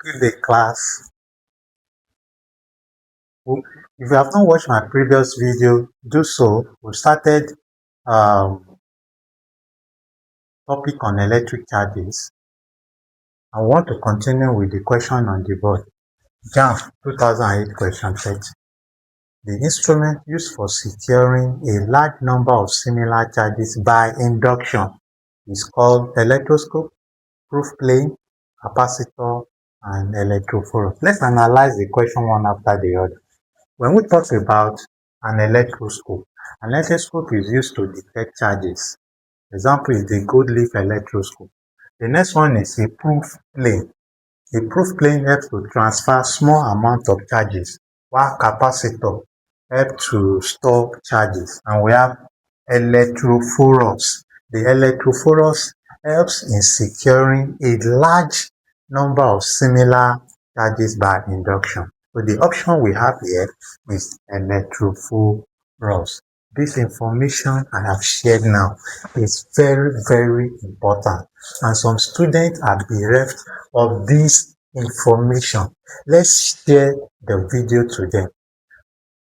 Good day, class. If you have not watched my previous video, do so. We started topic on electric charges. I want to continue with the question on the board. JAMB 2008 question set. The instrument used for securing a large number of similar charges by induction is called electroscope, proof plane, capacitor, and electrophoros. Let's analyze the question one after the other. When we talk about an electroscope is used to detect charges. Example is the gold leaf electroscope. The next one is a proof plane. A proof plane helps to transfer small amount of charges, while capacitor helps to store charges. And we have electrophoros. The electrophoros helps in securing a large number of similar charges by induction. So the option we have here is electrophoros. This information I have shared now is very, very important, and some students are bereft of this information. Let's share the video to them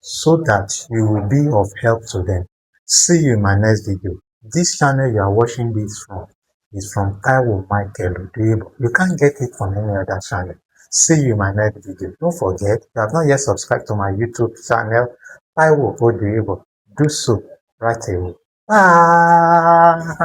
so that you will be of help to them. See you in my next video. This channel you are watching this from is from Taiwo Michael Oduebo. You can't get it from any other channel. See you in my next video. Don't forget, if you have not yet subscribed to my YouTube channel, Taiwo Oduebo, do so right away. Bye.